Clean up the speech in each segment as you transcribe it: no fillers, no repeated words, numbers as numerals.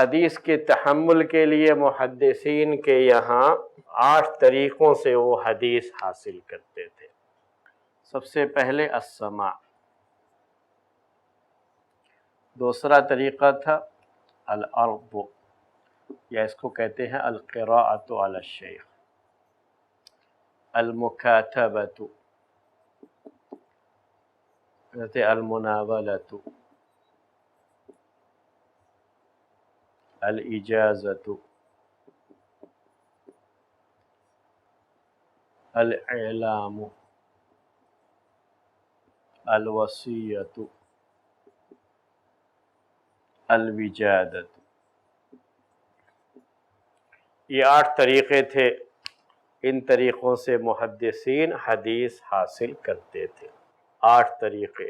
حدیث کے تحمل کے لیے محدثین کے یہاں 8 طریقوں سے وہ حدیث حاصل کرتے تھے۔ سب سے پہلے السماع، دوسرا طریقہ تھا العرض، یا اس کو کہتے ہیں القراءۃ علی الشیخ، المکاتبۃ، المناولۃ، الاجازۃ، الاعلام، الوصیۃ، الوجادۃ۔ یہ 8 طریقے تھے، ان طریقوں سے محدثین حدیث حاصل کرتے تھے۔ 8 طریقے،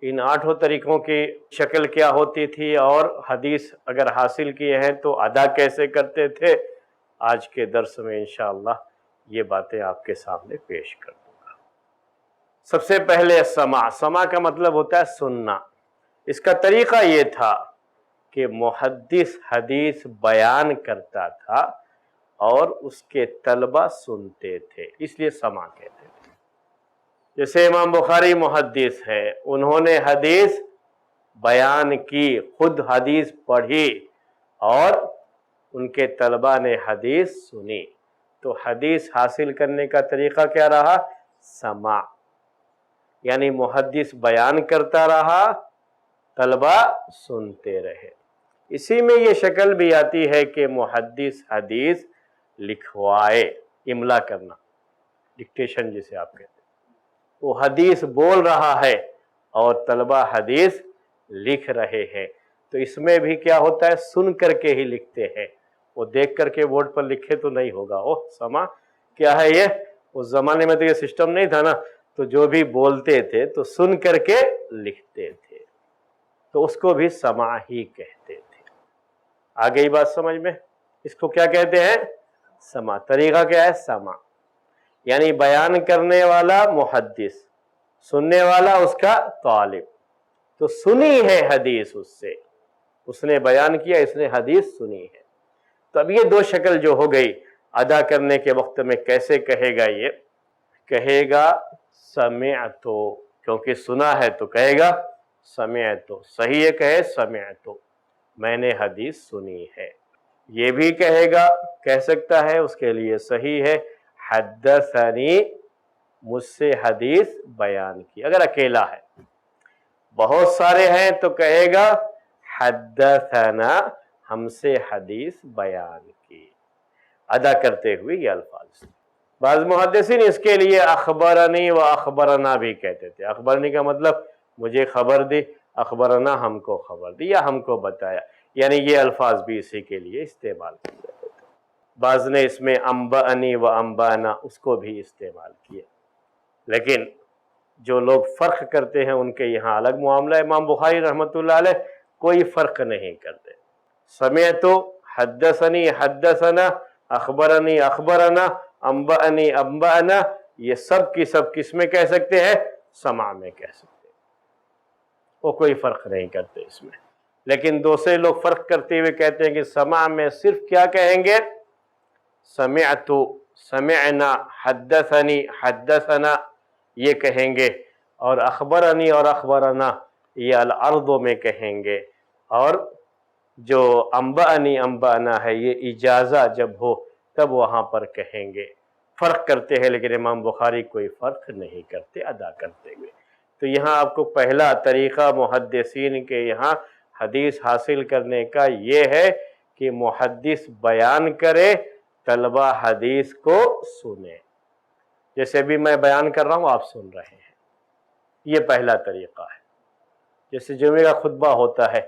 ان 8 طریقوں کی شکل کیا ہوتی تھی اور حدیث اگر حاصل کیے ہیں تو ادا کیسے کرتے تھے، آج کے درس میں انشاءاللہ یہ باتیں آپ کے سامنے پیش کر دوں گا۔ سب سے پہلے سماع، سماع کا مطلب ہوتا ہے سننا۔ اس کا طریقہ یہ تھا کہ محدث حدیث بیان کرتا تھا اور اس کے طلبہ سنتے تھے، اس لیے سماع کہتے تھے۔ جیسے امام بخاری محدث ہے، انہوں نے حدیث بیان کی، خود حدیث پڑھی اور ان کے طلبہ نے حدیث سنی، تو حدیث حاصل کرنے کا طریقہ کیا رہا؟ سماع، یعنی محدث بیان کرتا رہا، طلبہ سنتے رہے۔ اسی میں یہ شکل بھی آتی ہے کہ محدث حدیث لکھوائے، املا کرنا، ڈکٹیشن جسے آپ کہتے ہیں، وہ حدیث بول رہا ہے اور طلبہ حدیث لکھ رہے ہیں، تو اس میں بھی کیا ہوتا ہے؟ سن کر کے ہی لکھتے ہیں، وہ دیکھ کر کے بورڈ پر لکھے تو نہیں ہوگا۔ سماع کیا ہے یہ؟ اس زمانے میں تو یہ سسٹم نہیں تھا نا، تو جو بھی بولتے تھے تو سن کر کے لکھتے تھے، تو اس کو بھی سماع ہی کہتے تھے۔ آ گئی بات سمجھ میں؟ اس کو کیا کہتے ہیں؟ سماع۔ طریقہ کیا ہے؟ سماع، یعنی بیان کرنے والا محدث، سننے والا اس کا طالب، تو سنی ہے حدیث اس سے، اس نے بیان کیا، اس نے حدیث سنی ہے۔ تو اب یہ 2 شکل جو ہو گئی، ادا کرنے کے وقت میں کیسے کہے گا؟ یہ کہے گا سمعت، کیونکہ سنا ہے تو کہے گا سمعت، صحیح ہے کہے سمعت، میں نے حدیث سنی ہے۔ یہ بھی کہے گا، کہہ سکتا ہے، اس کے لیے صحیح ہے حدثنی، مجھ سے حدیث بیان کی، اگر اکیلا ہے۔ بہت سارے ہیں تو کہے گا حدثنا، ہم سے حدیث بیان کی، ادا کرتے ہوئے یہ الفاظ۔ بعض محدثین اس کے لیے اخبرنی و اخبرنا بھی کہتے تھے۔ اخبرنی کا مطلب مجھے خبر دی، اخبرنا ہم کو خبر دی یا ہم کو بتایا، یعنی یہ الفاظ بھی اسی کے لیے استعمال کیے جاتے تھے۔ بعض نے اس میں انبأنی و انبانا اس کو بھی استعمال کیا، لیکن جو لوگ فرق کرتے ہیں ان کے یہاں الگ معاملہ ہے۔ امام بخاری رحمۃ اللہ علیہ کوئی فرق نہیں کرتے، سمعت، حدثنی، حدثنا، اخبرنی، اخبرنا، انبأنی، انبأنا، یہ سب کی سب کس میں کہہ سکتے ہیں؟ سماع میں کہہ سکتے ہیں، وہ کوئی فرق نہیں کرتے اس میں۔ لیکن دوسرے لوگ فرق کرتے ہوئے کہتے ہیں کہ سماع میں صرف کیا کہیں گے؟ سمعت، سمعنا، حدثنی، حدثنا یہ کہیں گے، اور اخبرنی اور اخبرنا یہ العرض میں کہیں گے، اور جو انبأنی، انبأنا ہے یہ اجازہ جب ہو تب وہاں پر کہیں گے۔ فرق کرتے ہیں، لیکن امام بخاری کوئی فرق نہیں کرتے ادا کرتے ہوئے۔ تو یہاں آپ کو پہلا طریقہ محدثین کے یہاں حدیث حاصل کرنے کا یہ ہے کہ محدث بیان کرے، طلبہ حدیث کو سنے، جیسے بھی میں بیان کر رہا ہوں آپ سن رہے ہیں، یہ پہلا طریقہ ہے۔ جیسے جمعے کا خطبہ ہوتا ہے،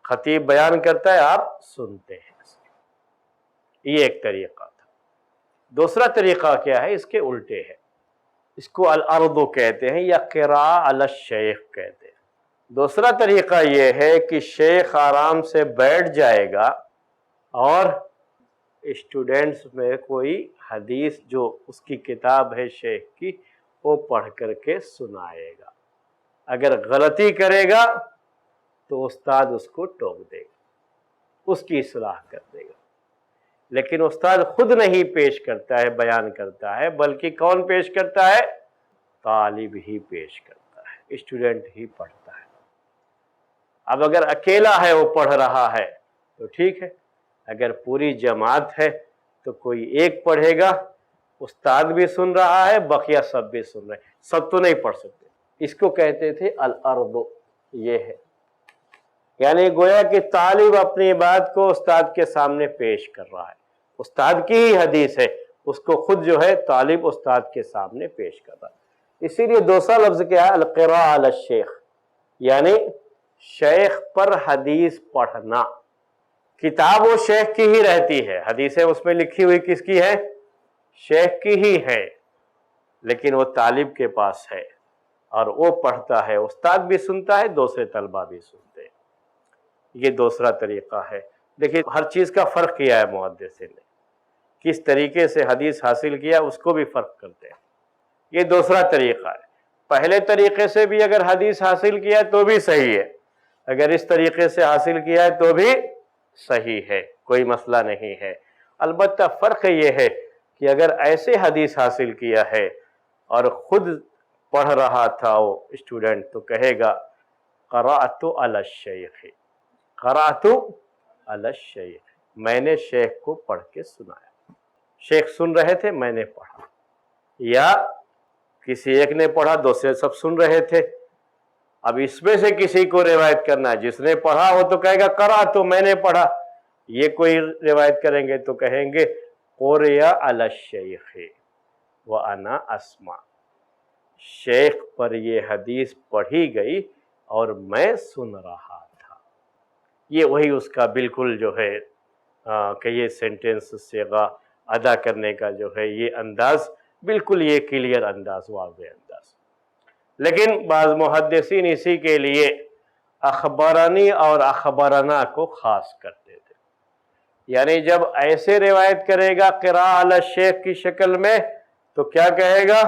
خطیب بیان کرتا ہے، آپ سنتے ہیں، یہ ایک طریقہ تھا۔ دوسرا طریقہ کیا ہے؟ اس کے الٹے ہے، اس کو العرض کہتے ہیں یا قراءۃ علی الشیخ کہتے ہیں۔ دوسرا طریقہ یہ ہے کہ شیخ آرام سے بیٹھ جائے گا اور اسٹوڈنٹس میں کوئی حدیث جو اس کی کتاب ہے شیخ کی، وہ پڑھ کر کے سنائے گا۔ اگر غلطی کرے گا تو استاد اس کو ٹوک دے گا، اس کی اصلاح کر دے گا۔ لیکن استاد خود نہیں پیش کرتا ہے، بیان کرتا ہے، بلکہ کون پیش کرتا ہے؟ طالب ہی پیش کرتا ہے، اسٹوڈنٹ ہی پڑھتا ہے۔ اب اگر اکیلا ہے وہ پڑھ رہا ہے تو ٹھیک ہے، اگر پوری جماعت ہے تو کوئی ایک پڑھے گا، استاد بھی سن رہا ہے، بقیہ سب بھی سن رہے ہیں، سب تو نہیں پڑھ سکتے۔ اس کو کہتے تھے العرض، یہ ہے، یعنی گویا کہ طالب اپنی بات کو استاد کے سامنے پیش کر رہا ہے، استاد کی ہی حدیث ہے، اس کو خود جو ہے طالب استاد کے سامنے پیش کر رہا ہے۔ اسی لیے دوسرا لفظ کیا ہے؟ القراء علی الشیخ، یعنی شیخ پر حدیث پڑھنا۔ کتاب وہ شیخ کی ہی رہتی ہے، حدیثیں اس میں لکھی ہوئی کس کی ہے؟ شیخ کی ہی ہے، لیکن وہ طالب کے پاس ہے اور وہ پڑھتا ہے، استاد بھی سنتا ہے، دوسرے طلبہ بھی سنتے ہیں۔ یہ دوسرا طریقہ ہے۔ دیکھیے ہر چیز کا فرق کیا ہے محدثین نے، کس طریقے سے حدیث حاصل کیا اس کو بھی فرق کرتے ہیں۔ یہ دوسرا طریقہ ہے۔ پہلے طریقے سے بھی اگر حدیث حاصل کیا تو بھی صحیح ہے، اگر اس طریقے سے حاصل کیا ہے تو بھی صحیح ہے، کوئی مسئلہ نہیں ہے۔ البتہ فرق یہ ہے کہ اگر ایسے حدیث حاصل کیا ہے اور خود پڑھ رہا تھا وہ اسٹوڈنٹ تو کہے گا قرأت علی الشیخ، قرأت علی الشیخ، میں نے شیخ کو پڑھ کے سنایا، شیخ سن رہے تھے میں نے پڑھا، یا کسی ایک نے پڑھا دوسرے سب سن رہے تھے۔ اب اس میں سے کسی کو روایت کرنا ہے، جس نے پڑھا وہ تو کہے گا قرأت، میں نے پڑھا۔ یہ کوئی روایت کریں گے تو کہیں گے قرئ علی الشیخ وانا اسمع، شیخ پر یہ حدیث پڑھی گئی اور میں سن رہا تھا۔ یہ وہی اس کا بالکل جو ہے کہ یہ سینٹنس صیغہ ادا کرنے کا جو ہے یہ انداز بالکل یہ کلیئر انداز، واضح انداز۔ لیکن بعض محدثین اسی کے لیے اخبرنی اور اخبرنا کو خاص کرتے تھے، یعنی جب ایسے روایت کرے گا قراء علی الشیخ کی شکل میں تو کیا کہے گا؟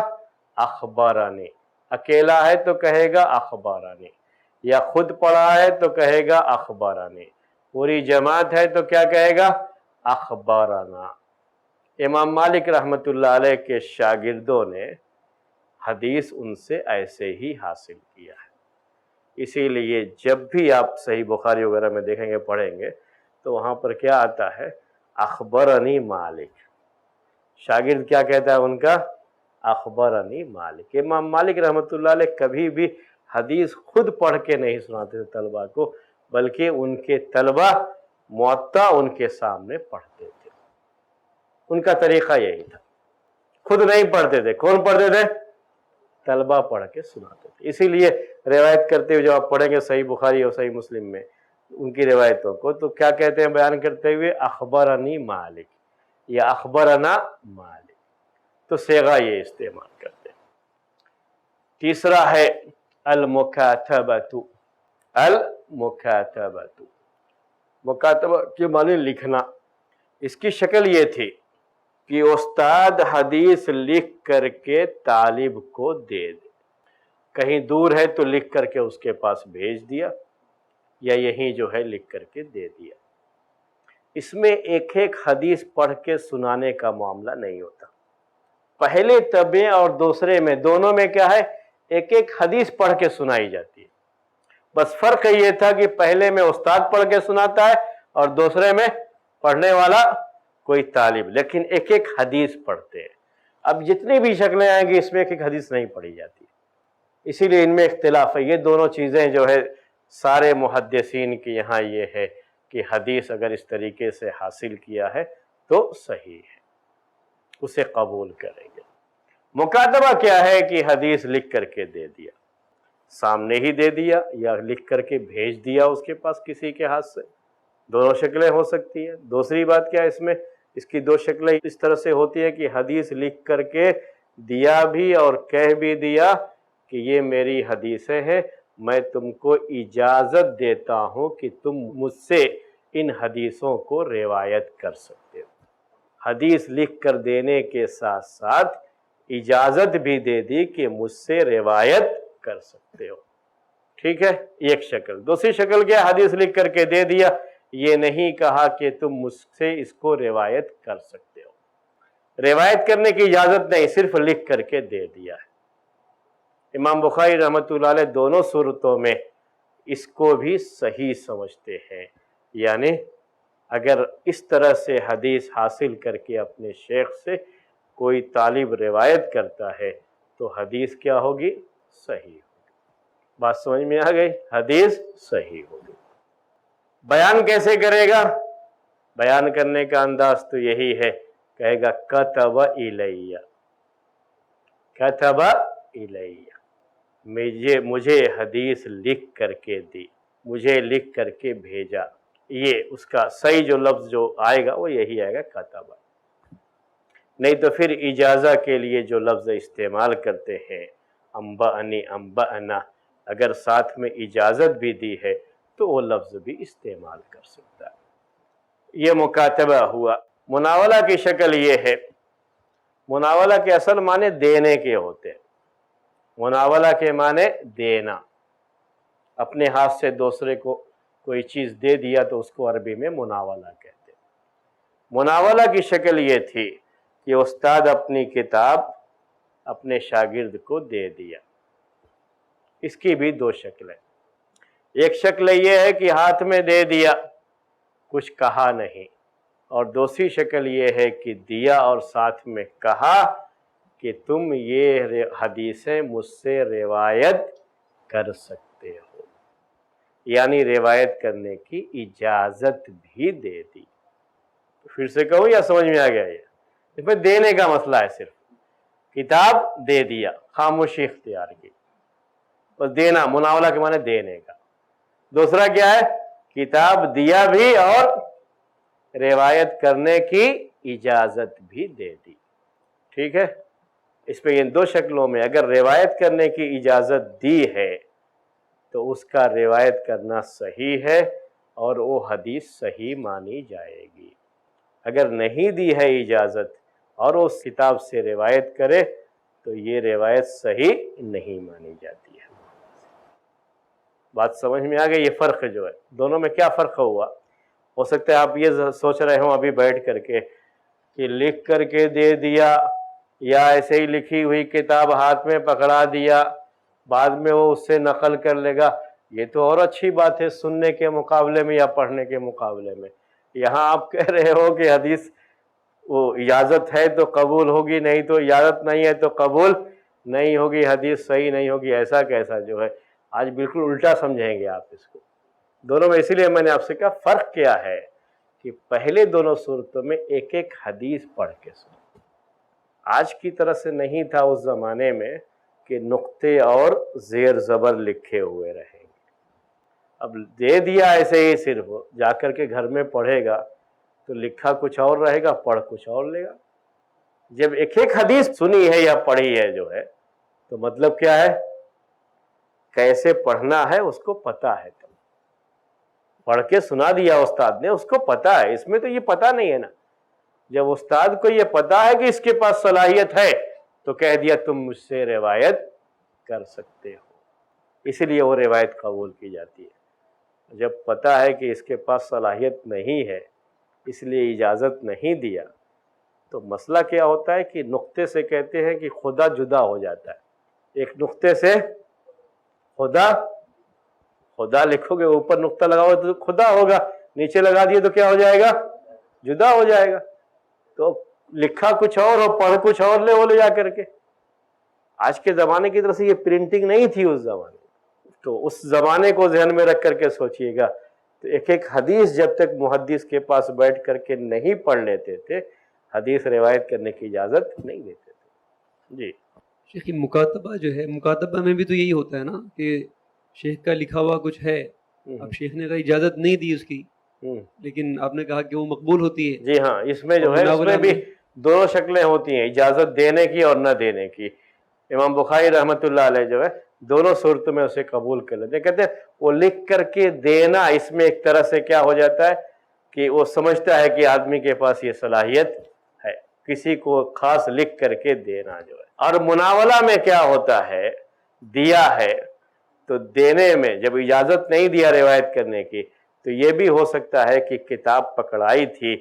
اخبرنی، اکیلا ہے تو کہے گا اخبرنی، یا خود پڑھا ہے تو کہے گا اخبرنی، پوری جماعت ہے تو کیا کہے گا؟ اخبرنا۔ امام مالک رحمۃ اللہ علیہ کے شاگردوں نے حدیث ان سے ایسے ہی حاصل کیا ہے، اسی لیے جب بھی آپ صحیح بخاری وغیرہ میں دیکھیں گے پڑھیں گے تو وہاں پر کیا آتا ہے؟ اخبرنی مالک، شاگرد کیا کہتا ہے ان کا؟ اخبرنی مالک۔ امام مالک رحمۃ اللہ علیہ کبھی بھی حدیث خود پڑھ کے نہیں سناتے تھے طلبہ کو، بلکہ ان کے طلبہ موطا ان کے سامنے پڑھتے تھے، ان کا طریقہ یہی تھا، خود نہیں پڑھتے تھے۔ کون پڑھتے تھے؟ طلبہ پڑھ کے سناتے تھے۔ اسی لیے روایت کرتے ہوئے جو آپ پڑھیں گے صحیح بخاری اور صحیح مسلم میں ان کی روایتوں کو تو کیا کہتے ہیں بیان کرتے ہوئے؟ اخبرنی مالک یا اخبرنا مالک، تو صیغہ یہ استعمال کرتے ہیں۔ تیسرا ہے المکاتبۃ، المکاتبۃ، مکاتبہ کے معنی لکھنا۔ اس کی شکل یہ تھی کہ استاد حدیث لکھ کر کے طالب کو دے دے، کہیں دور ہے تو لکھ کر کے اس کے پاس بھیج دیا، یا یہیں جو ہے لکھ کر کے دے دیا۔ اس میں ایک ایک حدیث پڑھ کے سنانے کا معاملہ نہیں ہوتا، پہلے طبع اور دوسرے میں دونوں میں کیا ہے؟ ایک ایک حدیث پڑھ کے سنائی جاتی ہے، بس فرق یہ تھا کہ پہلے میں استاد پڑھ کے سناتا ہے اور دوسرے میں پڑھنے والا کوئی طالب، لیکن ایک ایک حدیث پڑھتے ہیں۔ اب جتنی بھی شکلیں آئیں گی اس میں ایک ایک حدیث نہیں پڑھی جاتی، اسی لیے ان میں اختلاف ہے۔ یہ دونوں چیزیں جو ہے سارے محدثین کے یہاں یہ ہے کہ حدیث اگر اس طریقے سے حاصل کیا ہے تو صحیح ہے، اسے قبول کریں گے۔ مکاتبہ کیا ہے کہ حدیث لکھ کر کے دے دیا، سامنے ہی دے دیا یا لکھ کر کے بھیج دیا اس کے پاس کسی کے ہاتھ سے، دونوں شکلیں ہو سکتی ہیں۔ دوسری بات کیا ہے اس میں؟ اس کی دو شکلیں اس طرح سے ہوتی ہے کہ حدیث لکھ کر کے دیا بھی اور کہہ بھی دیا کہ یہ میری حدیثیں ہیں، میں تم کو اجازت دیتا ہوں کہ تم مجھ سے ان حدیثوں کو روایت کر سکتے ہو۔ حدیث لکھ کر دینے کے ساتھ ساتھ اجازت بھی دے دی کہ مجھ سے روایت کر سکتے ہو، ٹھیک ہے؟ ایک شکل۔ دوسری شکل کیا؟ حدیث لکھ کر کے دے دیا یہ نہیں کہا کہ تم مجھ سے اس کو روایت کر سکتے ہو۔ روایت کرنے کی اجازت نہیں، صرف لکھ کر کے دے دیا ہے۔ امام بخاری رحمۃ اللہ علیہ دونوں صورتوں میں اس کو بھی صحیح سمجھتے ہیں، یعنی اگر اس طرح سے حدیث حاصل کر کے اپنے شیخ سے کوئی طالب روایت کرتا ہے تو حدیث کیا ہوگی؟ صحیح ہوگی۔ بات سمجھ میں آ گئی؟ حدیث صحیح ہوگی۔ بیان کیسے کرے گا؟ بیان کرنے کا انداز تو یہی ہے، کہے گا کتب الیہ، کتب الیہ، مجھے حدیث لکھ کر کے دی، مجھے لکھ کر کے بھیجا۔ یہ اس کا صحیح جو لفظ جو آئے گا وہ یہی آئے گا، کتب۔ نہیں تو پھر اجازہ کے لیے جو لفظ استعمال کرتے ہیں، انبأنی، انبأنا، اگر ساتھ میں اجازت بھی دی ہے تو وہ لفظ بھی استعمال کر سکتا ہے۔ یہ مکاتبہ ہوا۔ مناولہ کی شکل یہ ہے، مناولہ کے اصل معنی دینے کے ہوتے ہیں۔ مناولہ کے معنی دینا، اپنے ہاتھ سے دوسرے کو کوئی چیز دے دیا تو اس کو عربی میں مناولہ کہتے ہیں۔ مناولہ کی شکل یہ تھی کہ استاد اپنی کتاب اپنے شاگرد کو دے دیا۔ اس کی بھی دو شکلیں، ایک شکل یہ ہے کہ ہاتھ میں دے دیا، کچھ کہا نہیں، اور دوسری شکل یہ ہے کہ دیا اور ساتھ میں کہا کہ تم یہ حدیثیں مجھ سے روایت کر سکتے ہو، یعنی روایت کرنے کی اجازت بھی دے دی۔ پھر سے کہوں یا سمجھ میں آ گیا؟ یہ اس میں دینے کا مسئلہ ہے، صرف کتاب دے دیا، خاموشی اختیار کی، بس دینا، مناولہ کے معنی دینے کا۔ دوسرا کیا ہے؟ کتاب دیا بھی اور روایت کرنے کی اجازت بھی دے دی۔ ٹھیک ہے؟ اس پہ ان دو شکلوں میں اگر روایت کرنے کی اجازت دی ہے تو اس کا روایت کرنا صحیح ہے اور وہ حدیث صحیح مانی جائے گی۔ اگر نہیں دی ہے اجازت اور اس کتاب سے روایت کرے تو یہ روایت صحیح نہیں مانی جاتی ہے۔ بات سمجھ میں آ گئی؟ یہ فرق جو ہے دونوں میں، کیا فرق ہوا؟ ہو سکتا ہے آپ یہ سوچ رہے ہوں ابھی بیٹھ کر کے کہ لکھ کر کے دے دیا یا ایسے ہی لکھی ہوئی کتاب ہاتھ میں پکڑا دیا، بعد میں وہ اس سے نقل کر لے گا، یہ تو اور اچھی بات ہے سننے کے مقابلے میں یا پڑھنے کے مقابلے میں۔ یہاں آپ کہہ رہے ہو کہ حدیث وہ اجازت ہے تو قبول ہوگی، نہیں تو اجازت نہیں ہے تو قبول نہیں ہوگی، حدیث صحیح نہیں ہوگی، ایسا کیسا جو ہے؟ آج بالکل الٹا سمجھیں گے آپ اس کو۔ دونوں میں اسی لیے میں نے آپ سے کہا فرق کیا ہے کہ پہلے دونوں صورتوں میں ایک ایک حدیث پڑھ کے سنو۔ آج کی طرح سے نہیں تھا اس زمانے میں کہ نقطے اور زیر زبر لکھے ہوئے رہیں گے۔ اب دے دیا ایسے ہی، صرف جا کر کے گھر میں پڑھے گا تو لکھا کچھ اور رہے گا، پڑھ کچھ اور لے گا۔ جب ایک ایک حدیث سنی ہے یا پڑھی ہے جو ہے تو مطلب کیا ہے؟ کیسے پڑھنا ہے اس کو پتا ہے، تو پڑھ کے سنا دیا استاد نے، اس کو پتا ہے۔ اس میں تو یہ پتا نہیں ہے نا، جب استاد کو یہ پتا ہے کہ اس کے پاس صلاحیت ہے تو کہہ دیا تم مجھ سے روایت کر سکتے ہو، اسی لیے وہ روایت قبول کی جاتی ہے۔ جب پتا ہے کہ اس کے پاس صلاحیت نہیں ہے اس لیے اجازت نہیں دیا تو مسئلہ کیا ہوتا ہے کہ نقطے سے کہتے ہیں کہ خدا جدا ہو جاتا ہے۔ ایک نقطے سے خدا لکھو گے، اوپر نقطہ لگاؤ تو خدا ہوگا، نیچے لگا دیے تو کیا ہو جائے گا؟ جدا ہو جائے گا۔ تو لکھا کچھ اور اور پڑھ کچھ اور لے وہ لے جا کر کے۔ آج کے زمانے کی طرح سے یہ پرنٹنگ نہیں تھی اس زمانے، تو اس زمانے کو ذہن میں رکھ کر کے سوچئے گا۔ تو ایک ایک حدیث جب تک محدث کے پاس بیٹھ کر کے نہیں پڑھ لیتے تھے، حدیث روایت کرنے کی اجازت نہیں دیتے تھے۔ جی شیخ، مکاتبہ جو ہے، مکاتبہ میں بھی تو یہی ہوتا ہے نا کہ شیخ کا لکھا ہوا کچھ ہے، اب شیخ نے کہا اجازت نہیں دی اس کی، لیکن آپ نے کہا کہ وہ مقبول ہوتی ہے۔ جی ہاں، اس میں جو ہے اس میں بھی دونوں شکلیں ہوتی ہیں، اجازت دینے کی اور نہ دینے کی۔ امام بخاری رحمۃ اللہ علیہ جو ہے دونوں صورتوں میں اسے قبول کر لیتے ہیں۔ کہتے ہیں وہ لکھ کر کے دینا، اس میں ایک طرح سے کیا ہو جاتا ہے کہ وہ سمجھتا ہے کہ آدمی کے پاس یہ صلاحیت ہے، کسی کو خاص لکھ کر کے دینا جو ہے۔ اور مناولہ میں کیا ہوتا ہے، دیا ہے تو دینے میں جب اجازت نہیں دیا روایت کرنے کی تو یہ بھی ہو سکتا ہے کہ کتاب پکڑائی تھی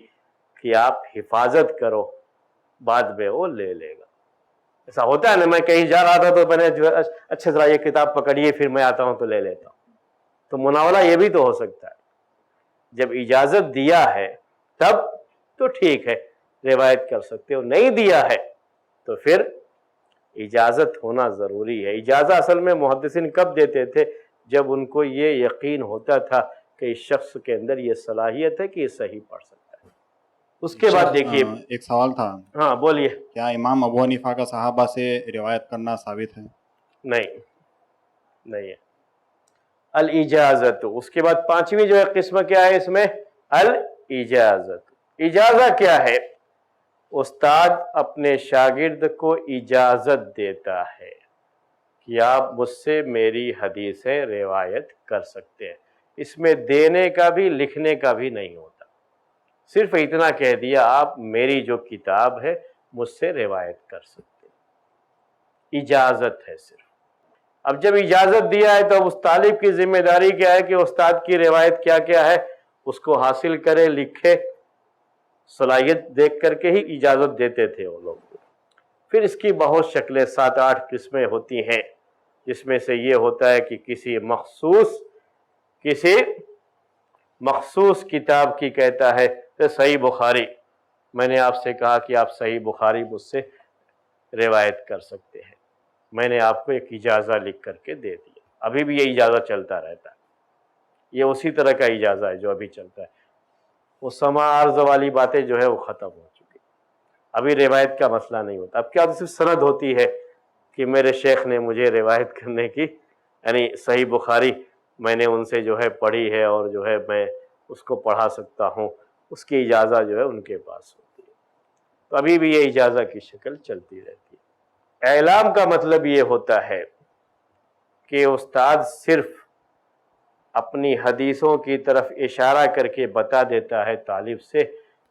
کہ آپ حفاظت کرو، بعد میں وہ لے لے گا۔ ایسا ہوتا ہے نا، میں کہیں جا رہا تھا تو میں نے جو ہے اچھا ذرا یہ کتاب پکڑیے، پھر میں آتا ہوں تو لے لیتا ہوں۔ تو مناولہ یہ بھی تو ہو سکتا ہے، جب اجازت دیا ہے تب تو ٹھیک ہے، روایت کر سکتے ہو، نہیں دیا ہے تو پھر اجازت ہونا ضروری ہے۔ اجازت اصل میں محدثین کب دیتے تھے؟ جب ان کو یہ یقین ہوتا تھا کہ اس شخص کے اندر یہ صلاحیت ہے کہ یہ صحیح پڑھ سکتا ہے۔ اس کے بعد دیکھیے، ایک سوال تھا، ہاں بولیے۔ کیا امام ابو حنیفہ کا صحابہ سے روایت کرنا ثابت ہے؟ نہیں ہے۔ الاجازت، اس کے بعد پانچویں جو ہے قسم کیا ہے اس میں؟ الاجازت۔ اجازت کیا ہے؟ استاد اپنے شاگرد کو اجازت دیتا ہے کہ آپ مجھ سے میری حدیثیں روایت کر سکتے ہیں۔ اس میں دینے کا بھی لکھنے کا بھی نہیں ہوتا، صرف اتنا کہہ دیا آپ میری جو کتاب ہے مجھ سے روایت کر سکتے ہیں، اجازت ہے صرف۔ اب جب اجازت دیا ہے تو اس طالب کی ذمہ داری کیا ہے کہ استاد کی روایت کیا کیا ہے اس کو حاصل کرے، لکھے۔ صلاحیت دیکھ کر کے ہی اجازت دیتے تھے وہ لوگ۔ پھر اس کی بہت شکلیں، 7-8 قسمیں ہوتی ہیں، جس میں سے یہ ہوتا ہے کہ کسی مخصوص کتاب کی کہتا ہے کہ صحیح بخاری، میں نے آپ سے کہا کہ آپ صحیح بخاری مجھ سے روایت کر سکتے ہیں، میں نے آپ کو ایک اجازہ لکھ کر کے دے دیا۔ ابھی بھی یہ اجازہ چلتا رہتا ہے، یہ اسی طرح کا اجازہ ہے جو ابھی چلتا ہے۔ وہ سماع عرض والی باتیں جو ہے وہ ختم ہو چکی، ابھی روایت کا مسئلہ نہیں ہوتا۔ اب کیا صرف سند ہوتی ہے کہ میرے شیخ نے مجھے روایت کرنے کی، یعنی صحیح بخاری میں نے ان سے جو ہے پڑھی ہے اور جو ہے میں اس کو پڑھا سکتا ہوں، اس کی اجازہ جو ہے ان کے پاس ہوتی ہے۔ تو ابھی بھی یہ اجازہ کی شکل چلتی رہتی ہے۔ اعلام کا مطلب یہ ہوتا ہے کہ استاد صرف اپنی حدیثوں کی طرف اشارہ کر کے بتا دیتا ہے طالب سے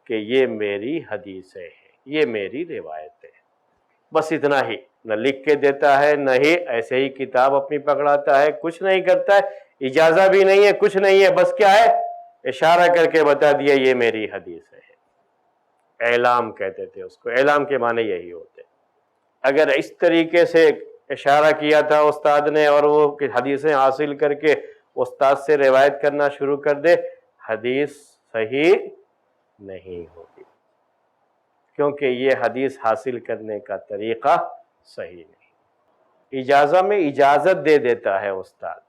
کہ یہ میری حدیثیں ہیں، یہ میری روایت ہے، بس اتنا ہی۔ نہ لکھ کے دیتا ہے، نہ ہی ایسے ہی کتاب اپنی پکڑاتا ہے، کچھ نہیں کرتا ہے، اجازہ بھی نہیں ہے، کچھ نہیں ہے، بس کیا ہے؟ اشارہ کر کے بتا دیا یہ میری حدیث ہے۔ اعلام کہتے تھے اس کو، اعلام کے معنی یہی ہوتے۔ اگر اس طریقے سے اشارہ کیا تھا استاد نے اور وہ حدیثیں حاصل کر کے استاد سے روایت کرنا شروع کر دے، حدیث صحیح نہیں ہوگی، کیونکہ یہ حدیث حاصل کرنے کا طریقہ صحیح نہیں۔ اجازہ میں اجازت دے دیتا ہے استاد،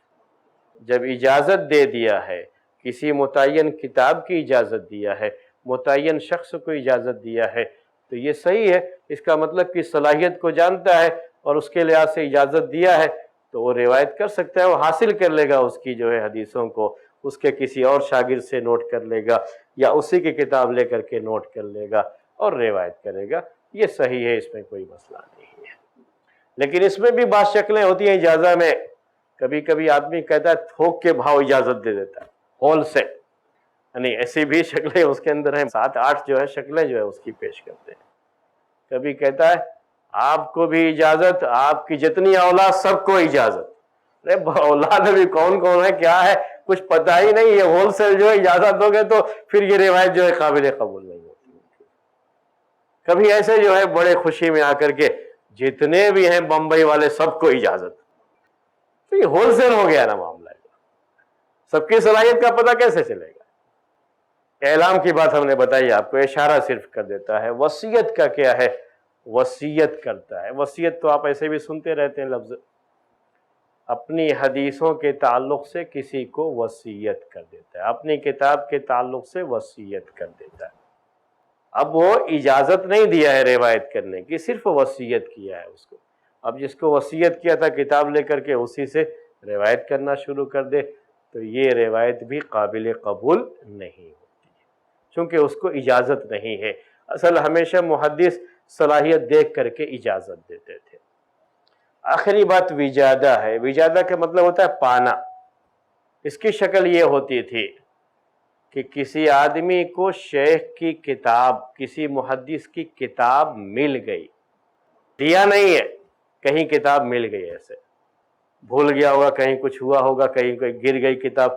جب اجازت دے دیا ہے، کسی متعین کتاب کی اجازت دیا ہے، متعین شخص کو اجازت دیا ہے، تو یہ صحیح ہے۔ اس کا مطلب کہ صلاحیت کو جانتا ہے اور اس کے لحاظ سے اجازت دیا ہے تو وہ روایت کر سکتا ہے، وہ حاصل کر لے گا اس کی جو ہے حدیثوں کو، اس کے کسی اور شاگرد سے نوٹ کر لے گا یا اسی کی کتاب لے کر کے نوٹ کر لے گا اور روایت کرے گا، یہ صحیح ہے، اس میں کوئی مسئلہ نہیں ہے۔ لیکن اس میں بھی بعض شکلیں ہوتی ہیں اجازہ میں، کبھی کبھی آدمی کہتا ہے تھوک کے بھاؤ اجازت دے دیتا ہے، ہول سے، یعنی ایسی بھی شکلیں اس کے اندر ہیں، 7-8 جو ہے شکلیں جو ہے اس کی پیش کرتے ہیں۔ کبھی کہتا ہے آپ کو بھی اجازت، آپ کی جتنی اولاد سب کو اجازت۔ ارے اولاد بھی کون کون ہے، کیا ہے، کچھ پتہ ہی نہیں، یہ ہول سیل جو ہے اجازت دو گے تو پھر یہ روایت جو ہے قابل قبول نہیں ہوتی۔ کبھی ایسے جو ہے بڑے خوشی میں آ کر کے جتنے بھی ہیں بمبئی والے سب کو اجازت، تو یہ ہول سیل ہو گیا نا معاملہ، سب کی صلاحیت کا پتہ کیسے چلے گا؟ اعلام کی بات ہم نے بتائی آپ کو، اشارہ صرف کر دیتا ہے۔ وصیت کا کیا ہے؟ وصیت کرتا ہے۔ وصیت تو آپ ایسے بھی سنتے رہتے ہیں لفظ، اپنی حدیثوں کے تعلق سے کسی کو وصیت کر دیتا ہے، اپنی کتاب کے تعلق سے وصیت کر دیتا ہے۔ اب وہ اجازت نہیں دیا ہے روایت کرنے کی، صرف وصیت کیا ہے اس کو۔ اب جس کو وصیت کیا تھا کتاب لے کر کے اسی سے روایت کرنا شروع کر دے تو یہ روایت بھی قابل قبول نہیں ہوتی ہے، چونکہ اس کو اجازت نہیں ہے۔ اصل ہمیشہ محدث صلاحیت دیکھ کر کے اجازت دیتے تھے۔ آخری بات وجادہ ہے۔ وجادہ کا مطلب ہوتا ہے پانا۔ اس کی شکل یہ ہوتی تھی کہ کسی آدمی کو شیخ کی کتاب، کسی محدث کی کتاب مل گئی، دیا نہیں ہے، کہیں کتاب مل گئی، ایسے بھول گیا ہوگا، کہیں کچھ ہوا ہوگا، کہیں کوئی گر گئی کتاب،